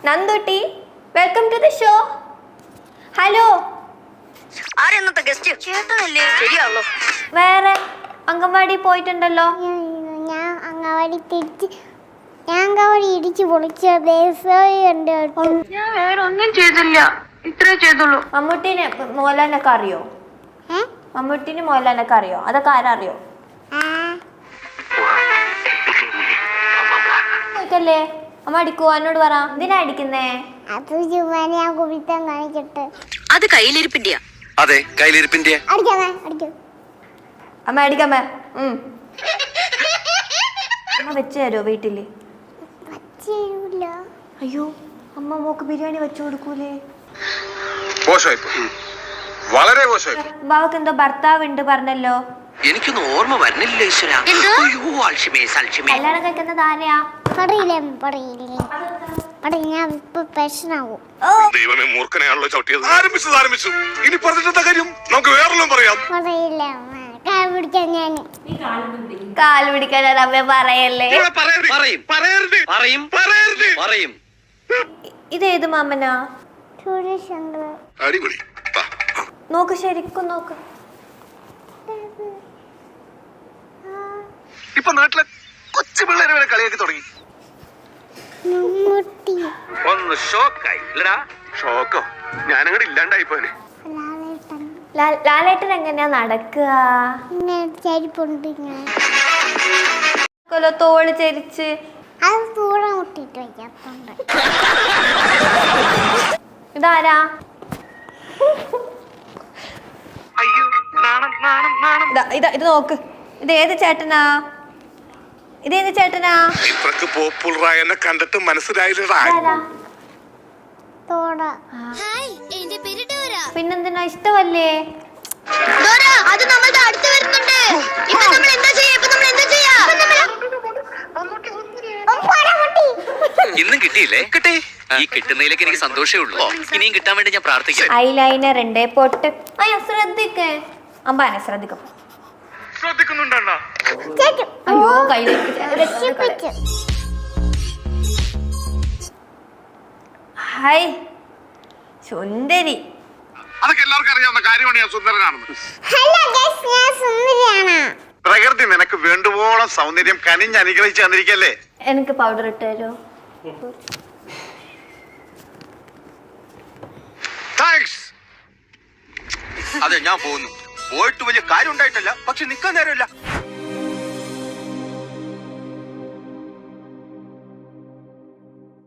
Nandutty, welcome to the show. Hello, ആരെന്നത്തെ guest? ചേട്ടനല്ലേ? ശരിയാണല്ലോ. വേറെ അംഗൻവാടി പോയിട്ടുണ്ടല്ലോ. ഞാൻ അംഗൻവാടി ഇടിച്ചു പൊളിച്ചത്. ഞാൻ വേറെ ഒന്നും ചെയ്തില്ല, ഇത്രേ ചെയ്തുള്ളൂ. മമ്മൂട്ടിനെ മോഹൻലാലിനൊക്കെ അറിയോ? മമ്മൂട്ടിന് മോഹൻലാലിനൊക്കെ അറിയോ? അതൊക്കെ ആരറിയോ? ല്ലേ അമ്മ അടിക്കോ? എന്നോട് പറ, എന്തിനാ അടിക്കുന്നേ? അത് ചുമ്മാ ഞാൻ കുപിത്തം കാണിച്ചിട്ട്. അത് കയ്യിലിരിപ്പിന്റെയാ. അതെ, കയ്യിലിരിപ്പിന്റെ. അടിക്കും. അമ്മ അടിക്കമ്മ. അമ്മ വെച്ച് തരുമോ വീട്ടില്? അയ്യോ, അമ്മ മോക്ക് ബിരിയാണി വെച്ചു കൊടുക്കൂലേ? വളരെ മോശമായി. ബാവക്ക് എന്തോ ഭർത്താവ് ഉണ്ട് പറഞ്ഞല്ലോ. എനിക്കൊന്നും ഓർമ്മ വരുന്നില്ല ഈശ്വര. കല്യാണം കഴിക്കുന്നത് ആരെയാ? ഞാൻ ഇപ്പൊ പ്രശ്നമാവും. ദൈവമേ, മൂർഖനെയാണല്ലോ ചവിട്ടിയത്. ആരംഭിച്ചു. ഇനി പറഞ്ഞിട്ടെന്താ കാര്യം? നമുക്ക് വേറെല്ലാം പറയാം. പറയില്ല, കാൽ പിടിക്കാൻ ഞാൻ. കാൽ പിടിക്കാനാണ് അമ്മ പറയല്ലേ. പറയും. ഇതേത് മാമനാ? സൂര്യശങ്കർ. അടിപൊളി. നോക്ക്, ശരിക്കും നോക്ക്. ഇപ്പൊ നാട്ടിലെ കൊച്ചു പിള്ളേരെ വരെ കളിയാക്കി തുടങ്ങി. മമ്മൂട്ടി. ഒന്ന് ഷോക്കായി. ഷോക്കോ? ഞാനങ്ങോട്ട് ഇല്ലാണ്ടായി പോനെ. ലാലേട്ടൻ എങ്ങനെയാ നടക്കുക? ചെരിപ്പുണ്ട്. തോള് ചരിച്ച് അത് തൂള മുട്ടിട്ട് വയ്ക്കാത്തോണ്ട്. ഇതാരാ? ഇത് നോക്ക്. ഇത് ഏത് ചേട്ടനാ? ഇത്രക്ക് പോപ്പുലറായ എന്നെ കണ്ടിട്ട് മനസ്സിലായില്ലടാ. തോട. പിന്നെന്തിനാ, ഇഷ്ടമല്ലേ? അത് നമ്മളുടെ അടുത്ത് വരുന്നുണ്ട്. ഇപ്പൊ നമ്മൾ എന്താ ചെയ്യാ? ഇന്നും കിട്ടിയില്ലേ? കിട്ടി. ഈ കിട്ടുന്നതിലേക്ക് എനിക്ക് സന്തോഷമേ ഉള്ളൂ. ഇനിയും കിട്ടാൻ വേണ്ടി ഞാൻ പ്രാർത്ഥിക്കാം. ഐലൈനർ ഉണ്ട്, പൊട്ട്. അയ്യോ, ശ്രദ്ധിക്കേ. അമ്പാനെ ശ്രദ്ധിക്കും. അയ്യോ, കയ്യിലേക്ക്. ഹായ് സുന്ദരി. അതൊക്കെ എല്ലാവർക്കും അറിയാവുന്ന കാര്യമാണ് ഞാൻ സുന്ദരനാണെന്ന്. ഹലോ ഗയ്സ്, ഞാൻ സുന്ദരിയാണ്. പ്രകൃതി നിനക്ക് വേണ്ടുവോളം സൗന്ദര്യം കനിഞ്ഞ് അനുഗ്രഹിച്ചു തന്നിരിക്കല്ലേ. എനിക്ക് പൗഡർ ഇട്ട് തരുമോ? അതെ, ഞാൻ പോകുന്നു. പോയിട്ട് വലിയ കാര്യം ഉണ്ടായിട്ടല്ല, പക്ഷെ നിൽക്കാൻ നേരമില്ല.